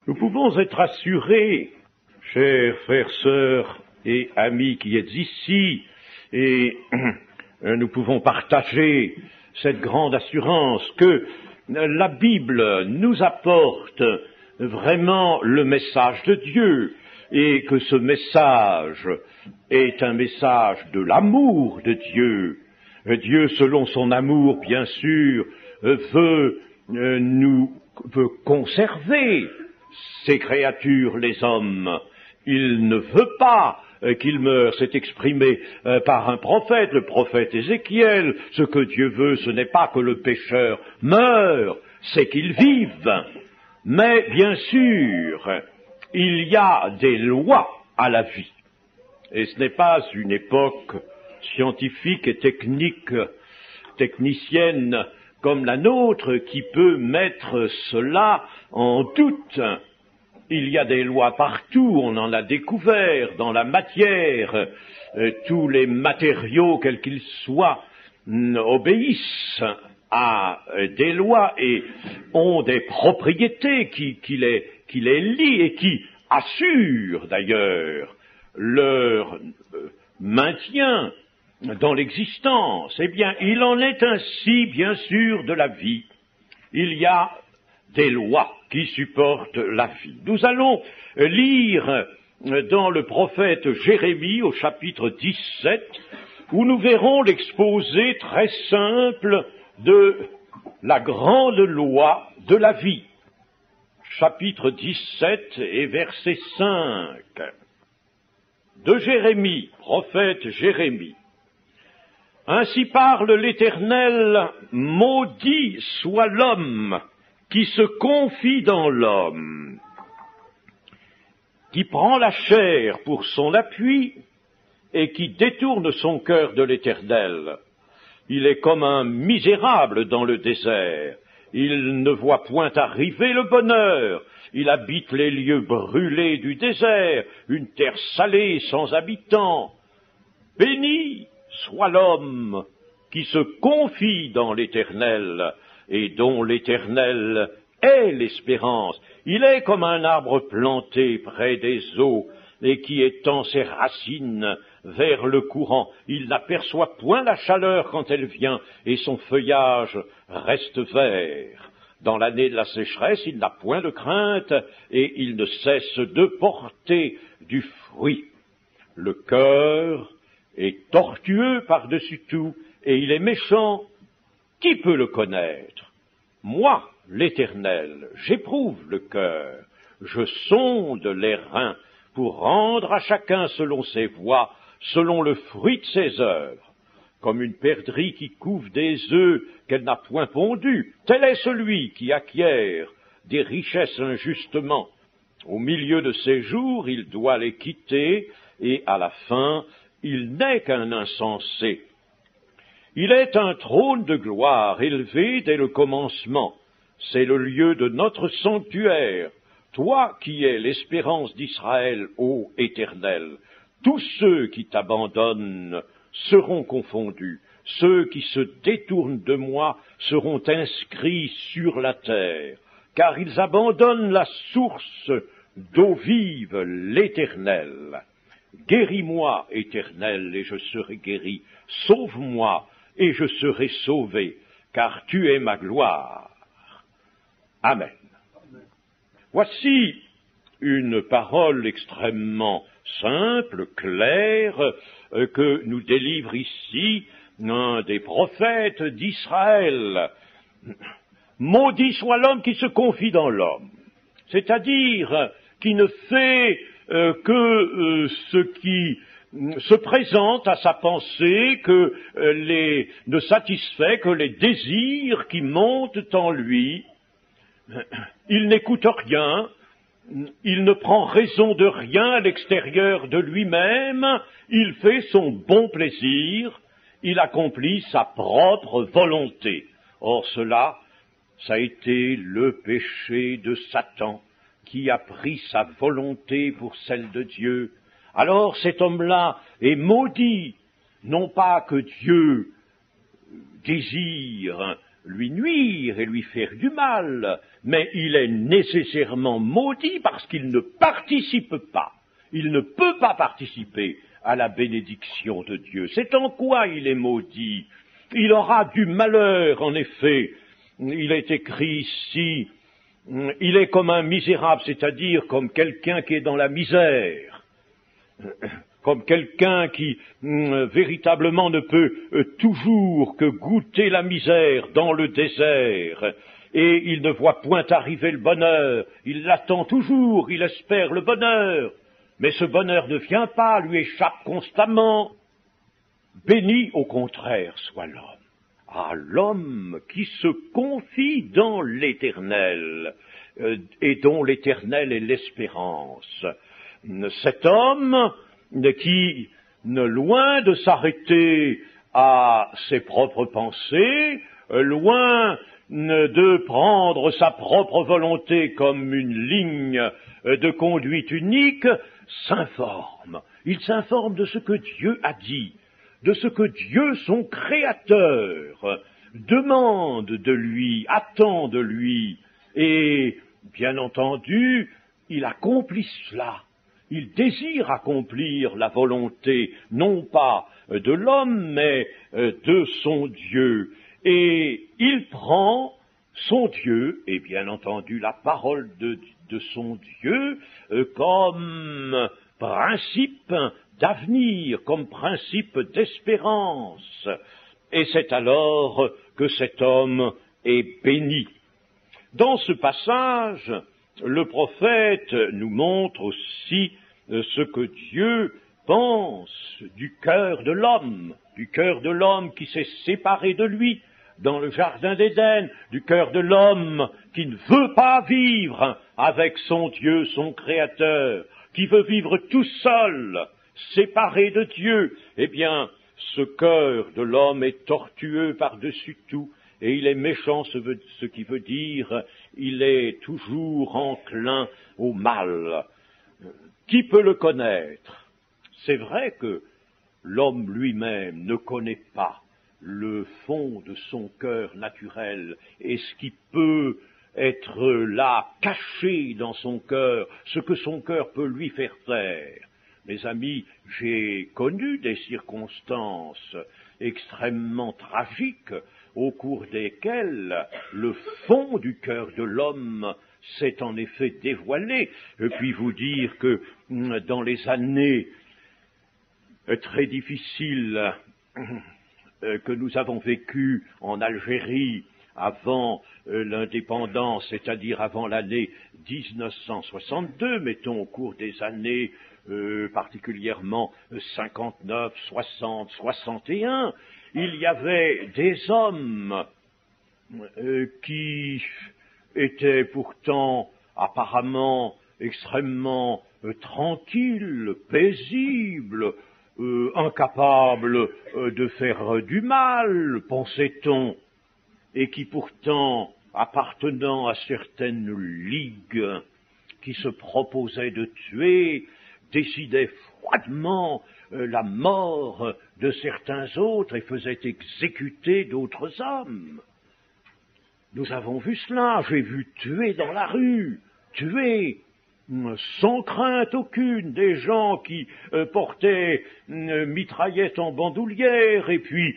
Nous pouvons être assurés, chers frères, sœurs et amis qui êtes ici, et nous pouvons partager cette grande assurance que la Bible nous apporte vraiment le message de Dieu, et que ce message est un message de l'amour de Dieu. Dieu, selon son amour, bien sûr, veut conserver ces créatures, les hommes. Il ne veut pas qu'ils meurent. C'est exprimé par un prophète, le prophète Ézéchiel. Ce que Dieu veut, ce n'est pas que le pécheur meure, c'est qu'il vive. Mais bien sûr, il y a des lois à la vie. Et ce n'est pas une époque scientifique et technicienne comme la nôtre qui peut mettre cela en doute. Il y a des lois partout, on en a découvert dans la matière. Tous les matériaux, quels qu'ils soient, obéissent à des lois et ont des propriétés qui les lient et qui assurent d'ailleurs leur maintien dans l'existence. Eh bien, il en est ainsi, bien sûr, de la vie. Il y a des lois qui supportent la vie. Nous allons lire dans le prophète Jérémie au chapitre 17, où nous verrons l'exposé très simple de la grande loi de la vie. Chapitre 17 et verset 5 de Jérémie, prophète Jérémie. Ainsi parle l'Éternel, maudit soit l'homme qui se confie dans l'homme, qui prend la chair pour son appui et qui détourne son cœur de l'Éternel. Il est comme un misérable dans le désert. Il ne voit point arriver le bonheur. Il habite les lieux brûlés du désert, une terre salée sans habitants. Béni soit l'homme qui se confie dans l'Éternel et dont l'Éternel est l'espérance. Il est comme un arbre planté près des eaux et qui étend ses racines vers le courant. Il n'aperçoit point la chaleur quand elle vient et son feuillage reste vert. Dans l'année de la sécheresse, il n'a point de crainte et il ne cesse de porter du fruit. Le cœur est tortueux par-dessus tout, et il est méchant. Qui peut le connaître? Moi, l'Éternel, j'éprouve le cœur, je sonde les reins, pour rendre à chacun selon ses voies, selon le fruit de ses œuvres. Comme une perdrix qui couve des œufs qu'elle n'a point pondus, tel est celui qui acquiert des richesses injustement. Au milieu de ses jours, il doit les quitter, et à la fin, il n'est qu'un insensé. Il est un trône de gloire élevé dès le commencement. C'est le lieu de notre sanctuaire. Toi qui es l'espérance d'Israël, ô Éternel, tous ceux qui t'abandonnent seront confondus. Ceux qui se détournent de moi seront inscrits sur la terre, car ils abandonnent la source d'eau vive, l'Éternel. Guéris-moi, Éternel, et je serai guéri. Sauve-moi, et je serai sauvé, car tu es ma gloire. Amen. Voici une parole extrêmement simple, claire, que nous délivre ici un des prophètes d'Israël. Maudit soit l'homme qui se confie dans l'homme, c'est-à-dire qui ne fait que ce qui se présente à sa pensée, ne satisfait que les désirs qui montent en lui. Il n'écoute rien, il ne prend raison de rien à l'extérieur de lui-même, il fait son bon plaisir, il accomplit sa propre volonté. Or cela, ça a été le péché de Satan, qui a pris sa volonté pour celle de Dieu. Alors cet homme-là est maudit, non pas que Dieu désire lui nuire et lui faire du mal, mais il est nécessairement maudit parce qu'il ne participe pas, il ne peut pas participer à la bénédiction de Dieu. C'est en quoi il est maudit. Il aura du malheur, en effet. Il est écrit ici, il est comme un misérable, c'est-à-dire comme quelqu'un qui est dans la misère, comme quelqu'un qui véritablement ne peut toujours que goûter la misère dans le désert, et il ne voit point arriver le bonheur, il l'attend toujours, il espère le bonheur, mais ce bonheur ne vient pas, lui échappe constamment. Béni au contraire soit l'homme. Ah, l'homme qui se confie dans l'Éternel, et dont l'Éternel est l'espérance. Cet homme qui, loin de s'arrêter à ses propres pensées, loin de prendre sa propre volonté comme une ligne de conduite unique, s'informe. Il s'informe de ce que Dieu a dit, de ce que Dieu, son Créateur, demande de lui, attend de lui, et, bien entendu, il accomplit cela. Il désire accomplir la volonté, non pas de l'homme, mais de son Dieu. Et il prend son Dieu, et bien entendu la parole de son Dieu, comme principe d'avenir, comme principe d'espérance. Et c'est alors que cet homme est béni. Dans ce passage, le prophète nous montre aussi ce que Dieu pense du cœur de l'homme qui s'est séparé de lui dans le jardin d'Éden, du cœur de l'homme qui ne veut pas vivre avec son Dieu, son Créateur, qui veut vivre tout seul, séparé de Dieu. Eh bien, ce cœur de l'homme est tortueux par-dessus tout, et il est méchant, ce qui veut dire il est toujours enclin au mal. Qui peut le connaître? C'est vrai que l'homme lui-même ne connaît pas le fond de son cœur naturel et ce qui peut être là, caché dans son cœur, ce que son cœur peut lui faire faire. Mes amis, j'ai connu des circonstances extrêmement tragiques au cours desquelles le fond du cœur de l'homme s'est en effet dévoilé. Je puis vous dire que dans les années très difficiles que nous avons vécues en Algérie avant l'indépendance, c'est-à-dire avant l'année 1962, mettons au cours des années particulièrement 59, 60, 61, il y avait des hommes qui étaient pourtant apparemment extrêmement tranquilles, paisibles, incapables de faire du mal, pensait-on, et qui pourtant, appartenant à certaines ligues qui se proposaient de tuer, décidaient froidement la mort de certains autres et faisaient exécuter d'autres hommes. Nous avons vu cela, j'ai vu tuer dans la rue, tuer sans crainte aucune des gens qui portaient une mitraillette en bandoulière et puis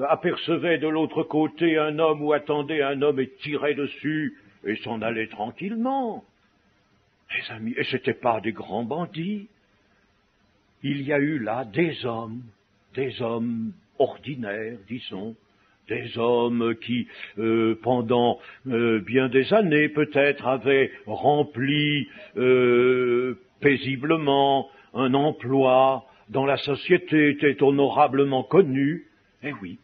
apercevaient de l'autre côté un homme ou attendaient un homme et tiraient dessus et s'en allaient tranquillement. Mes amis, et c'était pas des grands bandits. Il y a eu là des hommes ordinaires, disons, des hommes qui, pendant bien des années peut-être, avaient rempli paisiblement un emploi dans la société, étaient honorablement connus. Eh oui,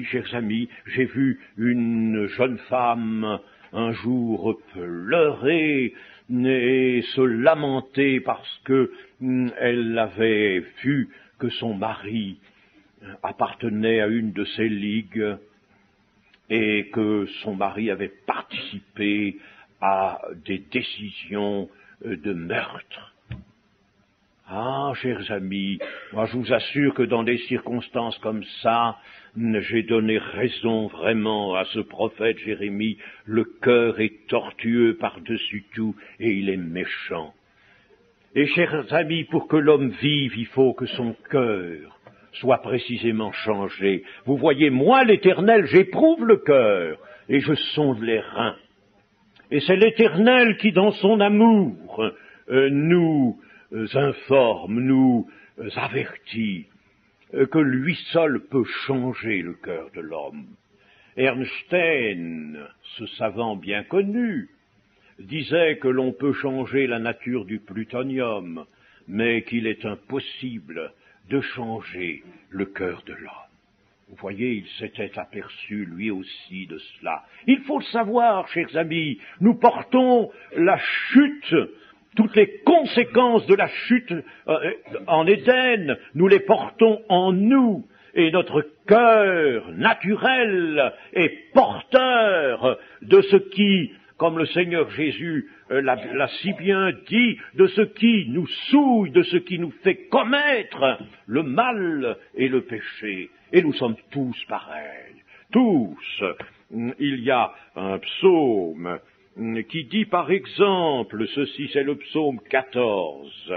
chers amis, j'ai vu une jeune femme un jour pleurer et se lamenter parce que elle avait vu que son mari appartenait à une de ces ligues et que son mari avait participé à des décisions de meurtre. Ah, chers amis, moi je vous assure que dans des circonstances comme ça, j'ai donné raison vraiment à ce prophète Jérémie. Le cœur est tortueux par-dessus tout et il est méchant. Et chers amis, pour que l'homme vive, il faut que son cœur soit précisément changé. Vous voyez, moi l'Éternel, j'éprouve le cœur et je sonde les reins. Et c'est l'Éternel qui, dans son amour, nous informe, nous avertit que lui seul peut changer le cœur de l'homme. Ernstein, ce savant bien connu, disait que l'on peut changer la nature du plutonium, mais qu'il est impossible de changer le cœur de l'homme. Vous voyez, il s'était aperçu lui aussi de cela. Il faut le savoir, chers amis, nous portons la chute, toutes les conséquences de la chute en Éden, nous les portons en nous, et notre cœur naturel est porteur de ce qui, comme le Seigneur Jésus l'a si bien dit, de ce qui nous souille, de ce qui nous fait commettre le mal et le péché. Et nous sommes tous pareils, tous. Il y a un psaume qui dit par exemple, ceci c'est le psaume 14,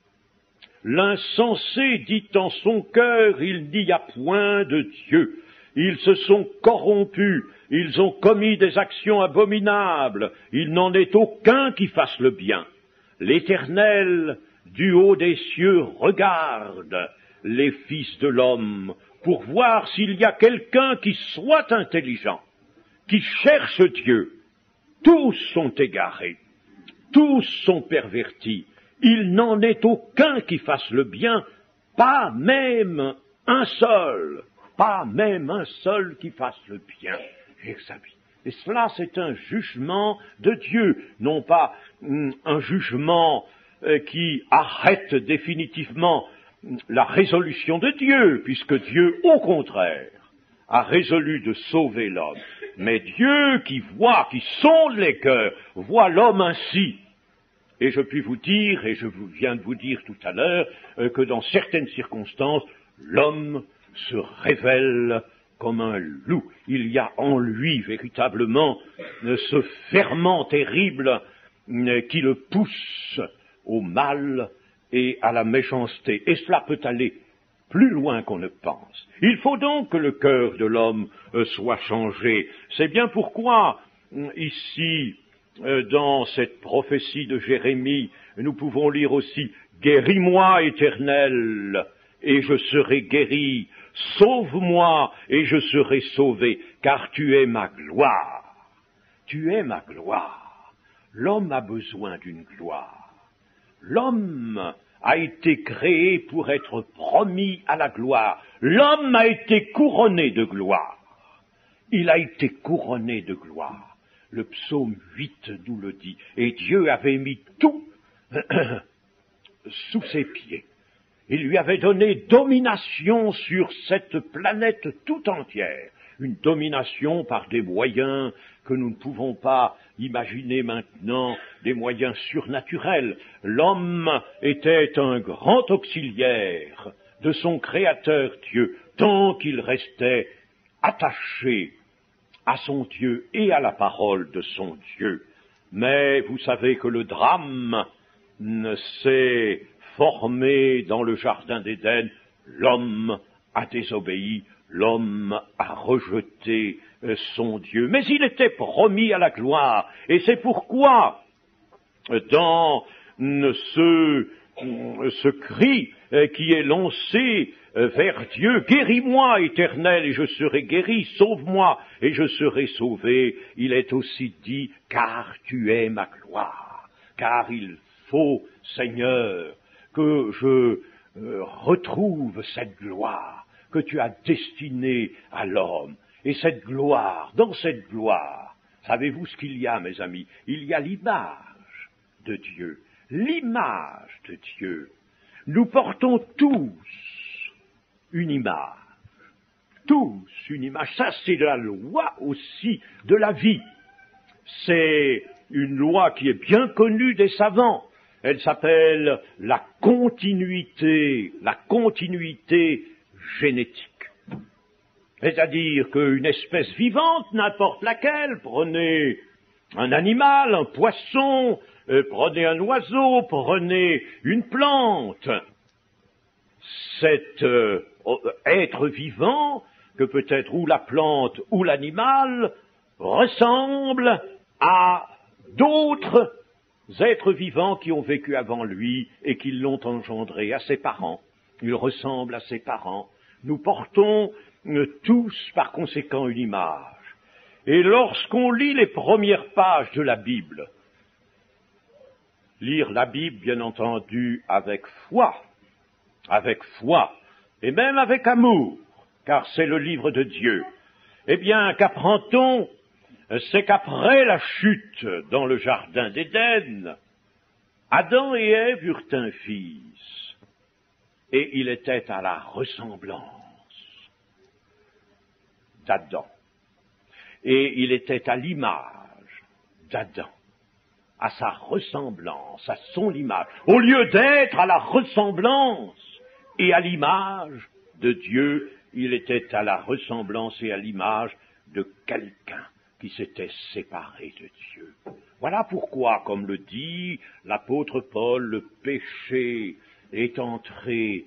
« L'insensé dit en son cœur, il n'y a point de Dieu. Ils se sont corrompus, ils ont commis des actions abominables, il n'en est aucun qui fasse le bien. L'Éternel, du haut des cieux, regarde les fils de l'homme pour voir s'il y a quelqu'un qui soit intelligent, qui cherche Dieu. Tous sont égarés, tous sont pervertis, il n'en est aucun qui fasse le bien, pas même un seul. Pas même un seul qui fasse le bien. Et cela, c'est un jugement de Dieu, non pas un jugement qui arrête définitivement la résolution de Dieu, puisque Dieu, au contraire, a résolu de sauver l'homme. Mais Dieu qui voit, qui sonde les cœurs, voit l'homme ainsi. Et je puis vous dire, et je viens de vous dire tout à l'heure, que dans certaines circonstances, l'homme se révèle comme un loup. Il y a en lui véritablement ce ferment terrible qui le pousse au mal et à la méchanceté. Et cela peut aller plus loin qu'on ne pense. Il faut donc que le cœur de l'homme soit changé. C'est bien pourquoi, ici, dans cette prophétie de Jérémie, nous pouvons lire aussi « Guéris-moi, Éternel, et je serai guéri. Sauve-moi, et je serai sauvé, car tu es ma gloire. » Tu es ma gloire. L'homme a besoin d'une gloire. L'homme a été créé pour être promis à la gloire. L'homme a été couronné de gloire. Il a été couronné de gloire. Le psaume 8 nous le dit. Et Dieu avait mis tout sous ses pieds. Il lui avait donné domination sur cette planète tout entière. Une domination par des moyens que nous ne pouvons pas imaginer maintenant, des moyens surnaturels. L'homme était un grand auxiliaire de son Créateur Dieu, tant qu'il restait attaché à son Dieu et à la parole de son Dieu. Mais vous savez que le drame s'est formé dans le jardin d'Éden. L'homme a désobéi, l'homme a rejeté son Dieu. Mais il était promis à la gloire, et c'est pourquoi, dans ce cri qui est lancé vers Dieu, « Guéris-moi, Éternel, et je serai guéri, sauve-moi, et je serai sauvé », il est aussi dit « Car tu es ma gloire », car il faut, Seigneur, que je retrouve cette gloire que tu as destinée à l'homme. Et cette gloire, dans cette gloire, savez-vous ce qu'il y a, mes amis? Il y a l'image de Dieu. L'image de Dieu. Nous portons tous une image. Tous une image. Ça, c'est la loi aussi de la vie. C'est une loi qui est bien connue des savants. Elle s'appelle la continuité génétique. C'est-à-dire qu'une espèce vivante, n'importe laquelle, prenez un animal, un poisson, prenez un oiseau, prenez une plante, cet être vivant, que peut-être ou la plante ou l'animal, ressemble à d'autres êtres vivants qui ont vécu avant lui et qui l'ont engendré, à ses parents. Il ressemble à ses parents. Nous portons tous par conséquent une image. Et lorsqu'on lit les premières pages de la Bible, lire la Bible, bien entendu, avec foi, et même avec amour, car c'est le livre de Dieu, eh bien, qu'apprend-on? C'est qu'après la chute dans le jardin d'Éden, Adam et Ève eurent un fils, et il était à la ressemblance d'Adam, et il était à l'image d'Adam, à sa ressemblance, à son image, au lieu d'être à la ressemblance et à l'image de Dieu, il était à la ressemblance et à l'image de quelqu'un qui s'était séparé de Dieu. Voilà pourquoi, comme le dit l'apôtre Paul, le péché est entré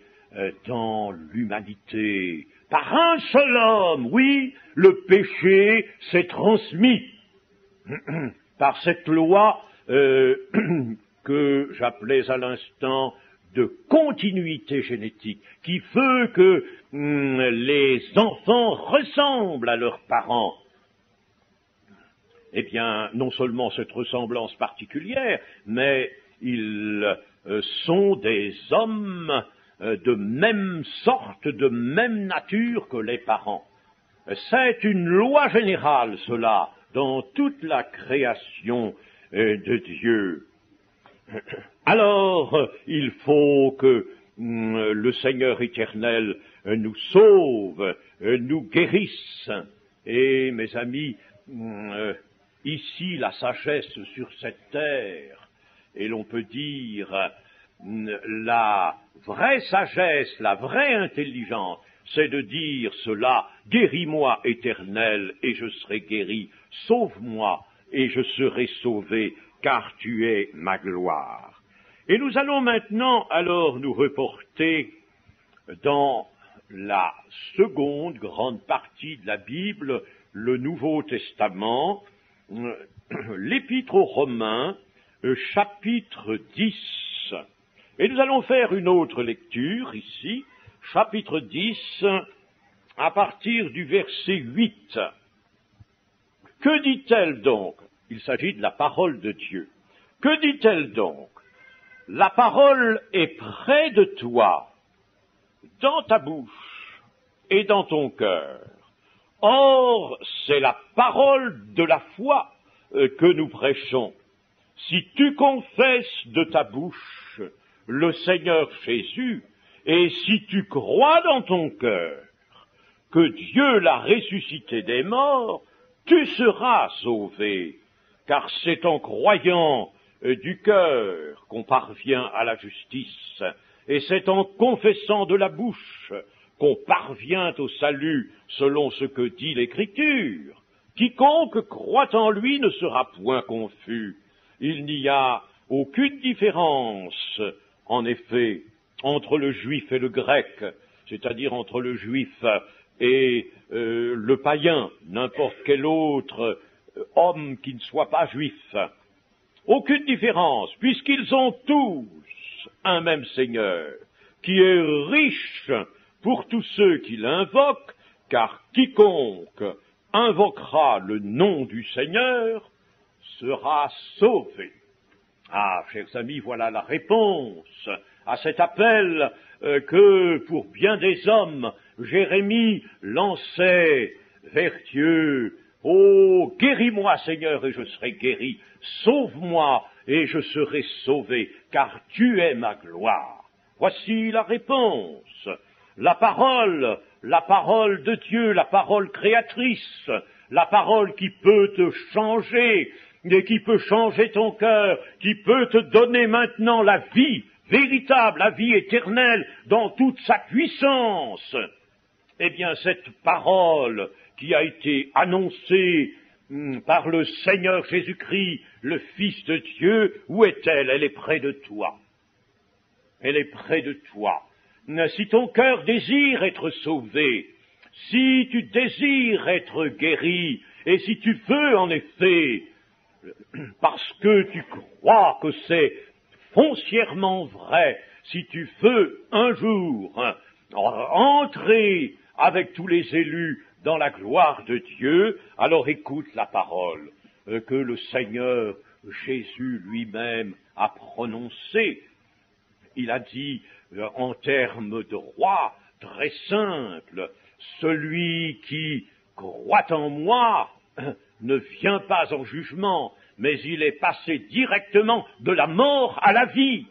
dans l'humanité par un seul homme. Oui, le péché s'est transmis par cette loi que j'appelais à l'instant de continuité génétique, qui veut que les enfants ressemblent à leurs parents. Eh bien, non seulement cette ressemblance particulière, mais ils sont des hommes de même sorte, de même nature que les parents. C'est une loi générale, cela, dans toute la création de Dieu. Alors, il faut que le Seigneur éternel nous sauve, nous guérisse. Et, mes amis, ici, la sagesse sur cette terre, et l'on peut dire la vraie sagesse, la vraie intelligence, c'est de dire cela: guéris-moi, Éternel, et je serai guéri, sauve-moi, et je serai sauvé, car tu es ma gloire. Et nous allons maintenant alors nous reporter dans la seconde grande partie de la Bible, le Nouveau Testament, l'Épître aux Romains, chapitre 10. Et nous allons faire une autre lecture ici, chapitre 10, à partir du verset 8. Que dit-elle donc? Il s'agit de la parole de Dieu. Que dit-elle donc? La parole est près de toi, dans ta bouche et dans ton cœur. Or, c'est la parole de la foi que nous prêchons. Si tu confesses de ta bouche le Seigneur Jésus, et si tu crois dans ton cœur que Dieu l'a ressuscité des morts, tu seras sauvé, car c'est en croyant du cœur qu'on parvient à la justice, et c'est en confessant de la bouche qu'on parvient au salut selon ce que dit l'Écriture. Quiconque croit en lui ne sera point confus. Il n'y a aucune différence, en effet, entre le juif et le grec, c'est-à-dire entre le juif et le païen, n'importe quel autre homme qui ne soit pas juif. Aucune différence, puisqu'ils ont tous un même Seigneur, qui est riche pour tous ceux qui l'invoquent, car quiconque invoquera le nom du Seigneur sera sauvé. Ah, chers amis, voilà la réponse à cet appel que, pour bien des hommes, Jérémie lançait vers Dieu. « Oh, guéris-moi, Seigneur, et je serai guéri. Sauve-moi, et je serai sauvé, car tu es ma gloire. » Voici la réponse. La parole de Dieu, la parole créatrice, la parole qui peut te changer et qui peut changer ton cœur, qui peut te donner maintenant la vie véritable, la vie éternelle dans toute sa puissance, eh bien cette parole qui a été annoncée par le Seigneur Jésus-Christ, le Fils de Dieu, où est-elle? Elle est près de toi. Elle est près de toi. Si ton cœur désire être sauvé, si tu désires être guéri, et si tu veux en effet, parce que tu crois que c'est foncièrement vrai, si tu veux un jour entrer avec tous les élus dans la gloire de Dieu, alors écoute la parole que le Seigneur Jésus lui-même a prononcée. Il a dit en termes de roi très simple, celui qui croit en moi ne vient pas en jugement, mais il est passé directement de la mort à la vie.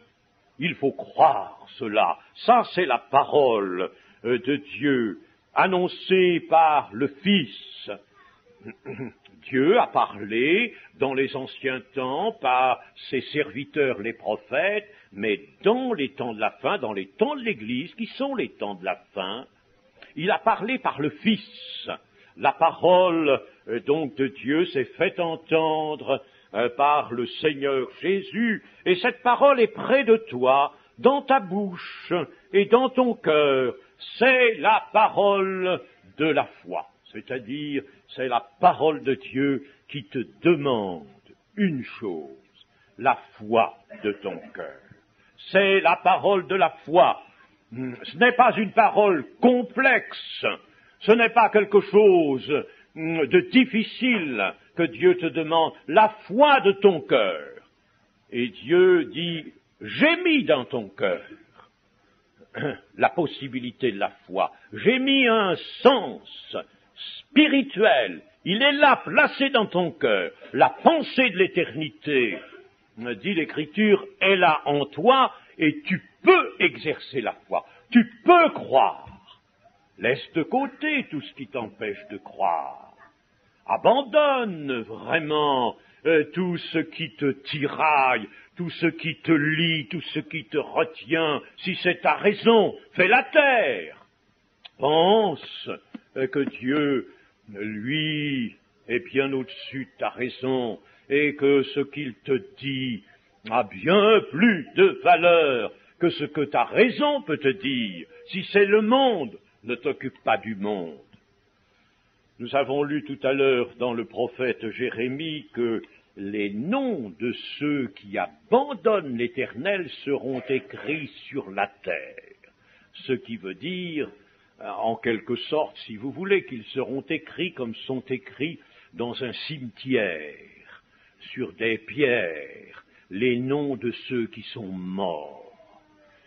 Il faut croire cela. Ça, c'est la parole de Dieu, annoncée par le Fils. Dieu a parlé dans les anciens temps par ses serviteurs les prophètes, mais dans les temps de la fin, dans les temps de l'Église, qui sont les temps de la fin, il a parlé par le Fils. La parole donc de Dieu s'est faite entendre par le Seigneur Jésus, et cette parole est près de toi, dans ta bouche et dans ton cœur. C'est la parole de la foi, c'est-à-dire c'est la parole de Dieu qui te demande une chose, la foi de ton cœur. C'est la parole de la foi. Ce n'est pas une parole complexe, ce n'est pas quelque chose de difficile que Dieu te demande, la foi de ton cœur. Et Dieu dit, j'ai mis dans ton cœur la possibilité de la foi. J'ai mis un sens spirituel. Il est là, placé dans ton cœur. La pensée de l'éternité, dit l'Écriture, est là en toi et tu peux exercer la foi. Tu peux croire. Laisse de côté tout ce qui t'empêche de croire. Abandonne vraiment tout ce qui te tiraille, tout ce qui te lie, tout ce qui te retient. Si c'est ta raison, fais-la taire. Pense que Dieu, lui, est bien au-dessus de ta raison et que ce qu'il te dit a bien plus de valeur que ce que ta raison peut te dire. Si c'est le monde, ne t'occupe pas du monde. Nous avons lu tout à l'heure dans le prophète Jérémie que les noms de ceux qui abandonnent l'Éternel seront écrits sur la terre. Ce qui veut dire, en quelque sorte, si vous voulez, qu'ils seront écrits comme sont écrits dans un cimetière, sur des pierres, les noms de ceux qui sont morts.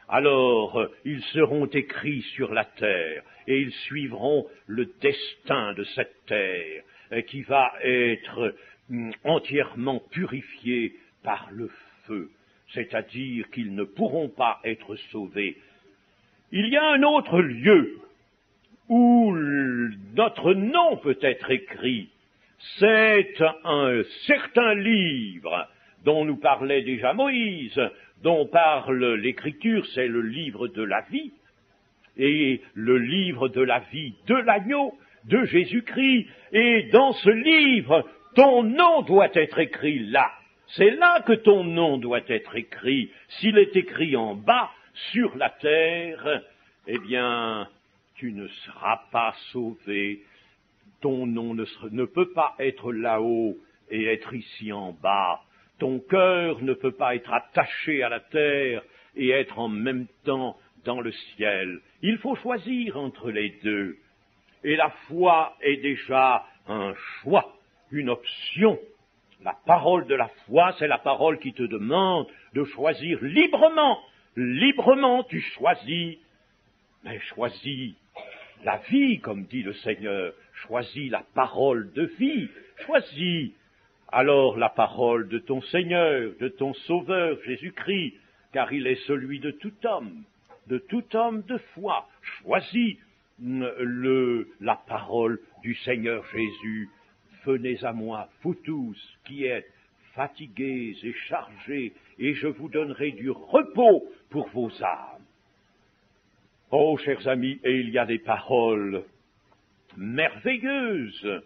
Alors, ils seront écrits sur la terre, et ils suivront le destin de cette terre, qui va être entièrement purifiée par le feu, c'est-à-dire qu'ils ne pourront pas être sauvés. Il y a un autre lieu où notre nom peut être écrit, c'est un certain livre dont nous parlait déjà Moïse, dont parle l'Écriture, c'est le livre de la vie, et le livre de la vie de l'agneau, de Jésus-Christ, et dans ce livre, ton nom doit être écrit là. C'est là que ton nom doit être écrit. S'il est écrit en bas, sur la terre, eh bien, tu ne seras pas sauvé. Ton nom ne peut pas être là-haut et être ici en bas. Ton cœur ne peut pas être attaché à la terre et être en même temps dans le ciel. Il faut choisir entre les deux. Et la foi est déjà un choix, une option. La parole de la foi, c'est la parole qui te demande de choisir librement. Librement, tu choisis, mais choisis la vie, comme dit le Seigneur. Choisis la parole de vie. Choisis alors la parole de ton Seigneur, de ton Sauveur, Jésus-Christ, car il est celui de tout homme de foi. Choisis la parole du Seigneur Jésus. Venez à moi, vous tous qui êtes fatigués et chargés, et je vous donnerai du repos pour vos âmes. Oh, chers amis, et il y a des paroles merveilleuses.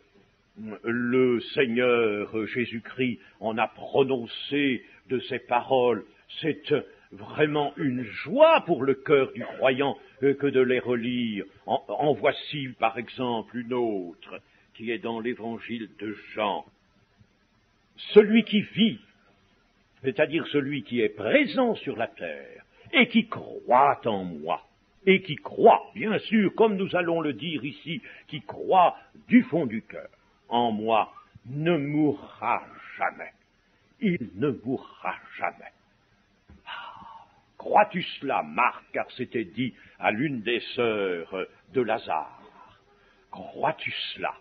Le Seigneur Jésus-Christ en a prononcé de ces paroles. C'est vraiment une joie pour le cœur du croyant que de les relire. En voici par exemple une autre qui est dans l'évangile de Jean. Celui qui vit, c'est-à-dire celui qui est présent sur la terre et qui croit en moi, et qui croit, bien sûr, comme nous allons le dire ici, qui croit du fond du cœur en moi, ne mourra jamais. Il ne mourra jamais. Crois-tu cela, Marc, car c'était dit à l'une des sœurs de Lazare. Crois-tu cela?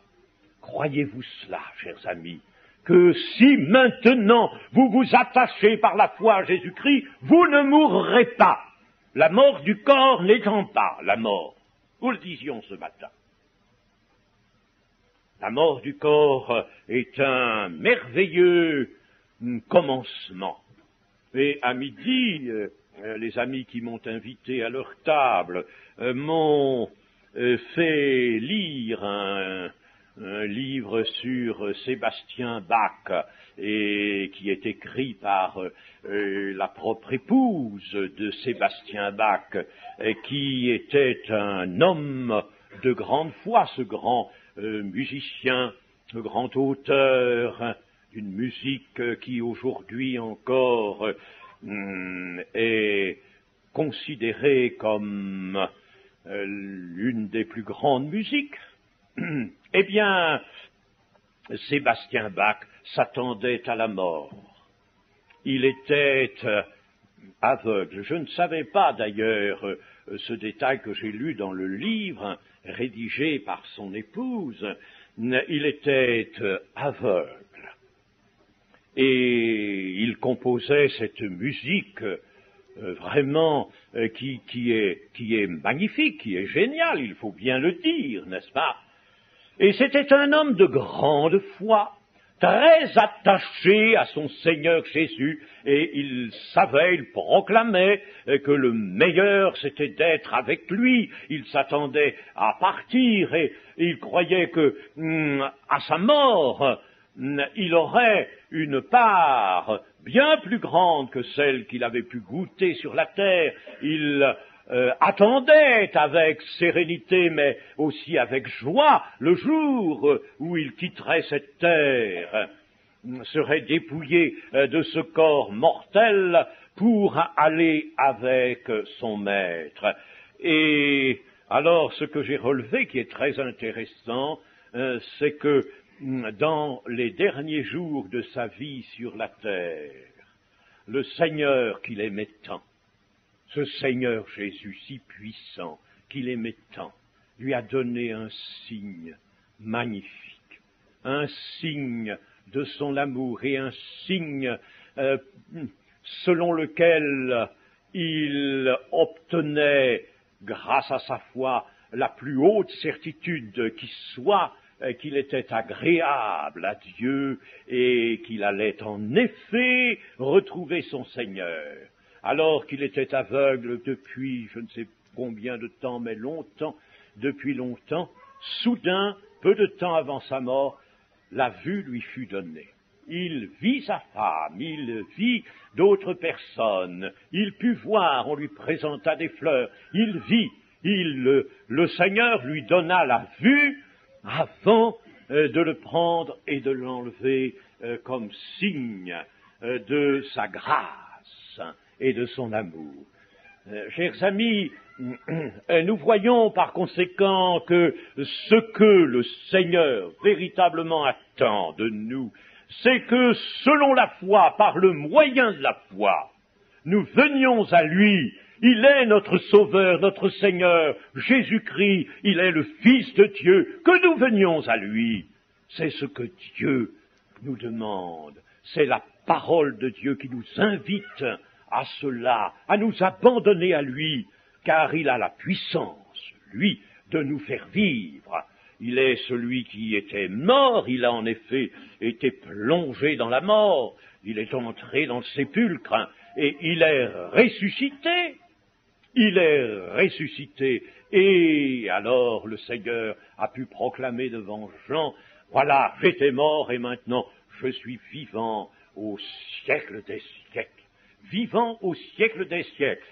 Croyez-vous cela, chers amis, que si maintenant vous vous attachez par la foi à Jésus-Christ, vous ne mourrez pas, la mort du corps n'étant pas la mort. Nous le disions ce matin. La mort du corps est un merveilleux commencement. Et à midi, les amis qui m'ont invité à leur table m'ont fait lire un livre sur Sébastien Bach, et qui est écrit par la propre épouse de Sébastien Bach, qui était un homme de grande foi, ce grand musicien, ce grand auteur d'une musique qui aujourd'hui encore est considérée comme l'une des plus grandes musiques. Eh bien, Sébastien Bach s'attendait à la mort. Il était aveugle. Je ne savais pas d'ailleurs ce détail que j'ai lu dans le livre rédigé par son épouse. Il était aveugle. Et il composait cette musique vraiment qui est magnifique, qui est géniale, il faut bien le dire, n'est-ce pas? Et c'était un homme de grande foi, très attaché à son Seigneur Jésus, et il savait, il proclamait que le meilleur c'était d'être avec lui. Il s'attendait à partir et il croyait que à sa mort, il aurait une part bien plus grande que celle qu'il avait pu goûter sur la terre. Il attendait avec sérénité, mais aussi avec joie, le jour où il quitterait cette terre, serait dépouillé de ce corps mortel pour aller avec son maître. Et alors, ce que j'ai relevé, qui est très intéressant, c'est que dans les derniers jours de sa vie sur la terre, le Seigneur qu'il aimait tant, ce Seigneur Jésus si puissant qu'il aimait tant, lui a donné un signe magnifique, un signe de son amour et un signe selon lequel il obtenait, grâce à sa foi, la plus haute certitude qui soit, qu'il était agréable à Dieu et qu'il allait en effet retrouver son Seigneur. Alors qu'il était aveugle depuis je ne sais combien de temps, mais longtemps, depuis longtemps, soudain, peu de temps avant sa mort, la vue lui fut donnée. Il vit sa femme, il vit d'autres personnes, il put voir, on lui présenta des fleurs, il vit, le Seigneur lui donna la vue avant de le prendre et de l'enlever comme signe de sa grâce et de son amour. Chers amis, nous voyons par conséquent que ce que le Seigneur véritablement attend de nous, c'est que selon la foi, par le moyen de la foi, nous venions à lui. Il est notre Sauveur, notre Seigneur, Jésus-Christ, il est le Fils de Dieu, que nous venions à lui. C'est ce que Dieu nous demande, c'est la parole de Dieu qui nous invite à cela, à nous abandonner à lui, car il a la puissance, lui, de nous faire vivre. Il est celui qui était mort, il a en effet été plongé dans la mort, il est entré dans le sépulcre et il est ressuscité. Il est ressuscité. Et alors le Seigneur a pu proclamer devant Jean, voilà, j'étais mort et maintenant je suis vivant au siècle des siècles. Vivant au siècle des siècles.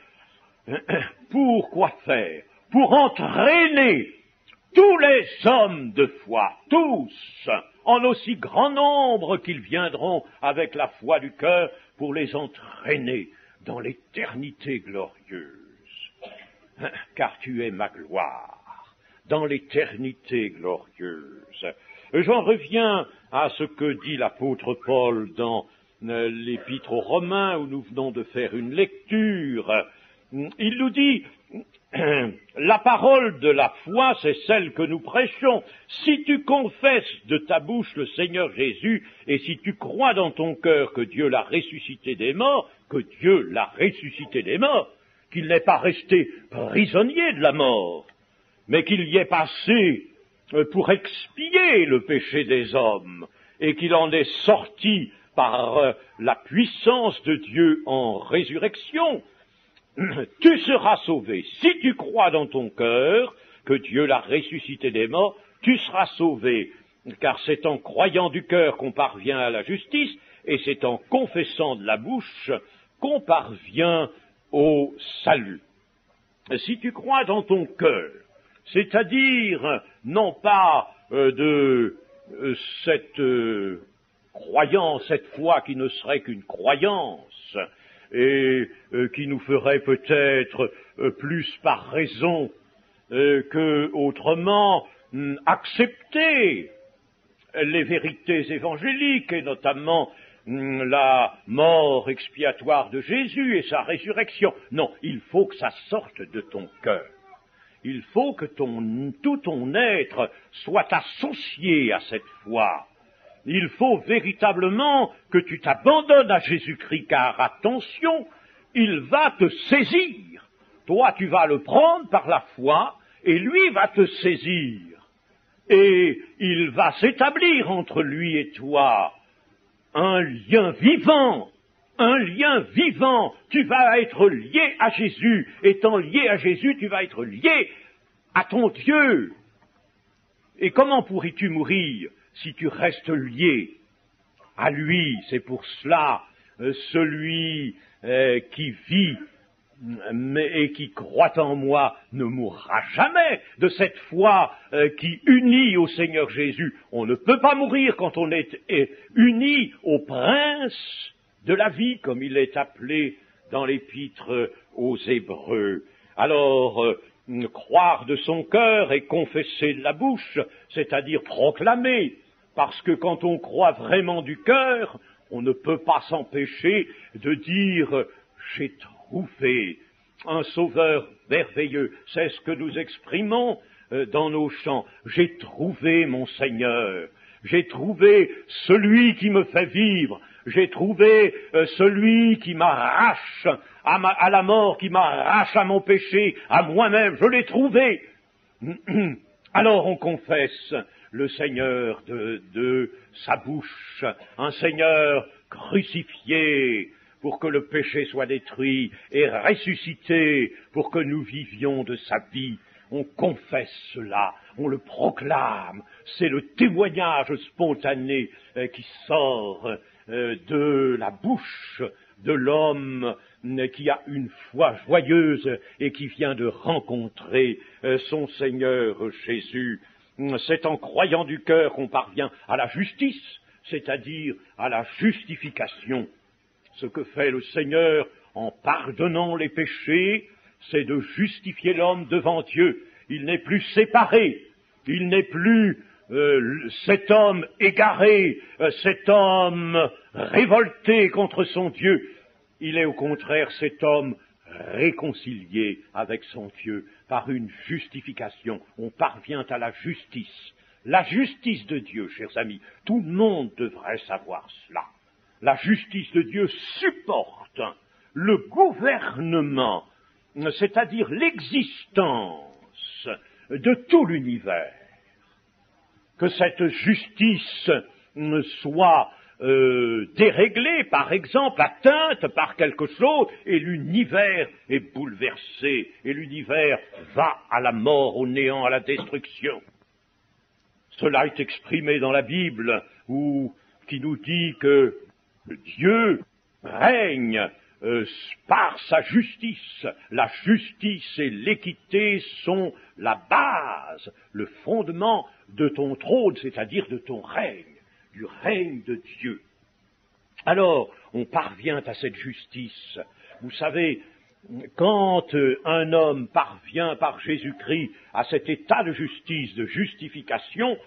Pour quoi faire? Pour entraîner tous les hommes de foi, tous, en aussi grand nombre qu'ils viendront avec la foi du cœur, pour les entraîner dans l'éternité glorieuse. Car tu es ma gloire, dans l'éternité glorieuse. J'en reviens à ce que dit l'apôtre Paul dans l'Épître aux Romains, où nous venons de faire une lecture. Il nous dit, la parole de la foi, c'est celle que nous prêchons. Si tu confesses de ta bouche le Seigneur Jésus, et si tu crois dans ton cœur que Dieu l'a ressuscité des morts, qu'il n'est pas resté prisonnier de la mort, mais qu'il y est passé pour expier le péché des hommes, et qu'il en est sorti par la puissance de Dieu en résurrection, tu seras sauvé. Si tu crois dans ton cœur que Dieu l'a ressuscité des morts, tu seras sauvé, car c'est en croyant du cœur qu'on parvient à la justice, et c'est en confessant de la bouche qu'on parvient au salut. Si tu crois dans ton cœur, c'est-à-dire non pas de cette croyance, cette foi qui ne serait qu'une croyance, et qui nous ferait peut-être plus par raison que autrement accepter les vérités évangéliques, et notamment la mort expiatoire de Jésus et sa résurrection. Non, il faut que ça sorte de ton cœur. Il faut que tout ton être soit associé à cette foi. Il faut véritablement que tu t'abandonnes à Jésus-Christ, car attention, il va te saisir. Toi, tu vas le prendre par la foi, et lui va te saisir. Et il va s'établir entre lui et toi un lien vivant. Un lien vivant. Tu vas être lié à Jésus. Étant lié à Jésus, tu vas être lié à ton Dieu. Et comment pourrais-tu mourir si tu restes lié à lui? C'est pour cela, celui qui vit et qui croit en moi ne mourra jamais. De cette foi qui unit au Seigneur Jésus, on ne peut pas mourir quand on est uni au Prince de la vie, comme il est appelé dans l'Épître aux Hébreux. Alors, croire de son cœur et confesser de la bouche, c'est-à-dire proclamer, parce que quand on croit vraiment du cœur, on ne peut pas s'empêcher de dire « j'ai trouvé un sauveur merveilleux ». C'est ce que nous exprimons dans nos chants. J'ai trouvé mon Seigneur, j'ai trouvé celui qui me fait vivre, j'ai trouvé celui qui m'arrache à la mort, qui m'arrache à mon péché, à moi-même, je l'ai trouvé. Alors on confesse le Seigneur de sa bouche, un Seigneur crucifié pour que le péché soit détruit et ressuscité pour que nous vivions de sa vie. On confesse cela, on le proclame, c'est le témoignage spontané qui sort de la bouche de l'homme qui a une foi joyeuse et qui vient de rencontrer son Seigneur Jésus. C'est en croyant du cœur qu'on parvient à la justice, c'est-à-dire à la justification. Ce que fait le Seigneur en pardonnant les péchés, c'est de justifier l'homme devant Dieu. Il n'est plus séparé, il n'est plus cet homme égaré, cet homme révolté contre son Dieu. Il est au contraire cet homme réconcilié avec son Dieu par une justification. On parvient à la justice de Dieu, chers amis. Tout le monde devrait savoir cela. La justice de Dieu supporte le gouvernement, c'est-à-dire l'existence de tout l'univers. Que cette justice soit déréglée, par exemple, atteinte par quelque chose, et l'univers est bouleversé, et l'univers va à la mort, au néant, à la destruction. Cela est exprimé dans la Bible, qui nous dit que Dieu règne par sa justice. La justice et l'équité sont la base, le fondement de ton trône, c'est-à-dire de ton règne, du règne de Dieu. Alors, on parvient à cette justice. Vous savez, quand un homme parvient par Jésus-Christ à cet état de justice, de justification,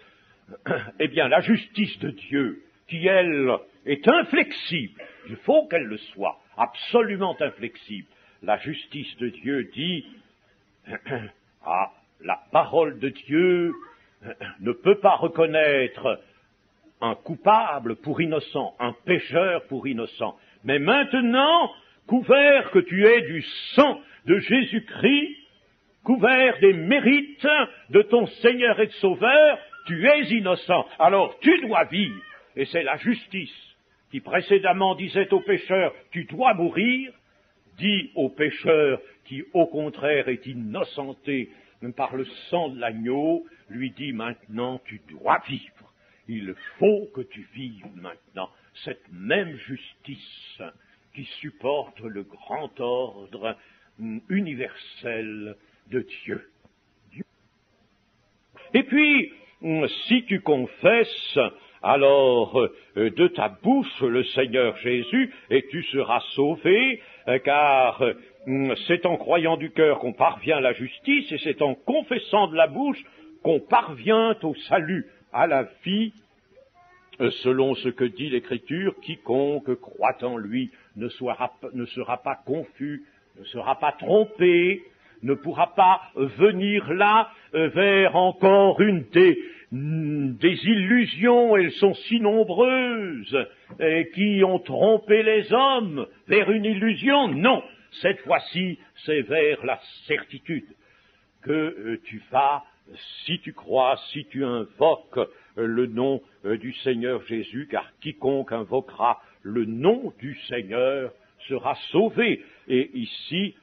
eh bien, la justice de Dieu, qui, elle, est inflexible, il faut qu'elle le soit, absolument inflexible. La justice de Dieu dit, la parole de Dieu ne peut pas reconnaître un coupable pour innocent, un pécheur pour innocent. Mais maintenant, couvert que tu es du sang de Jésus-Christ, couvert des mérites de ton Seigneur et Sauveur, tu es innocent. Alors tu dois vivre. Et c'est la justice qui précédemment disait au pécheur, tu dois mourir, dit au pécheur qui au contraire est innocenté par le sang de l'agneau, lui dit maintenant tu dois vivre. Il faut que tu vives maintenant cette même justice qui supporte le grand ordre universel de Dieu. Et puis, si tu confesses alors de ta bouche le Seigneur Jésus, et tu seras sauvé, car c'est en croyant du cœur qu'on parvient à la justice, et c'est en confessant de la bouche qu'on parvient au salut, à la vie, selon ce que dit l'Écriture, quiconque croit en lui ne sera pas confus, ne sera pas trompé, ne pourra pas venir là vers encore une des illusions, elles sont si nombreuses, qui ont trompé les hommes vers une illusion. Non, cette fois-ci, c'est vers la certitude que tu vas, si tu crois, si tu invoques le nom du Seigneur Jésus, car quiconque invoquera le nom du Seigneur sera sauvé. Et ici,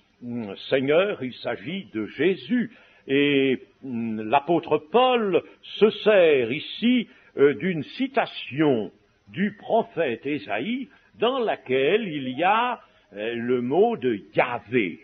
Seigneur, il s'agit de Jésus. Et l'apôtre Paul se sert ici d'une citation du prophète Ésaïe dans laquelle il y a le mot de Yahvé.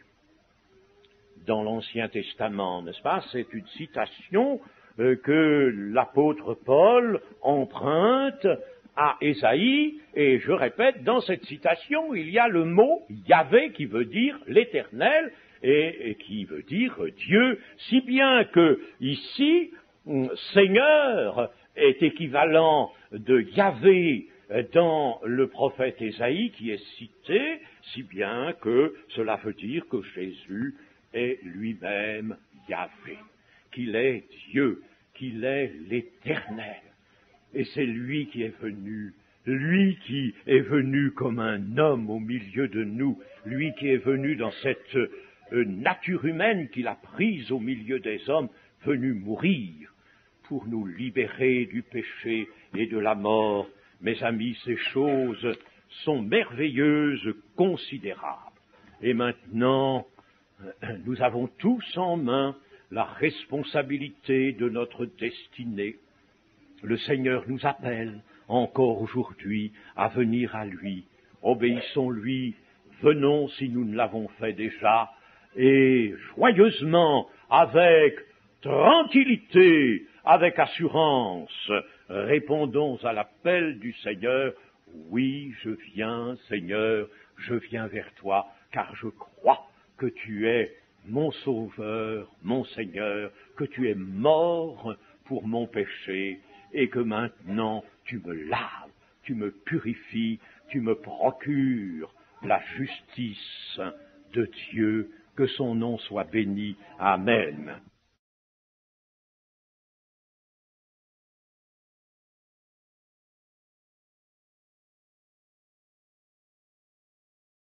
Dans l'Ancien Testament, n'est-ce pas? C'est une citation que l'apôtre Paul emprunte à Ésaïe, et je répète, dans cette citation, il y a le mot Yahvé qui veut dire l'Éternel, et qui veut dire Dieu, si bien que ici, Seigneur est équivalent de Yahvé dans le prophète Ésaïe qui est cité, si bien que cela veut dire que Jésus est lui-même Yahvé, qu'il est Dieu, qu'il est l'Éternel. Et c'est lui qui est venu comme un homme au milieu de nous, lui qui est venu dans cette nature humaine qu'il a prise au milieu des hommes, venu mourir pour nous libérer du péché et de la mort. Mes amis, ces choses sont merveilleuses, considérables. Et maintenant, nous avons tous en main la responsabilité de notre destinée. Le Seigneur nous appelle encore aujourd'hui à venir à lui. Obéissons-lui, venons si nous ne l'avons fait déjà, et joyeusement, avec tranquillité, avec assurance, répondons à l'appel du Seigneur. Oui, je viens, Seigneur, je viens vers toi, car je crois que tu es mon Sauveur, mon Seigneur, que tu es mort pour mon péché, et que maintenant tu me laves, tu me purifies, tu me procures la justice de Dieu, que son nom soit béni. Amen.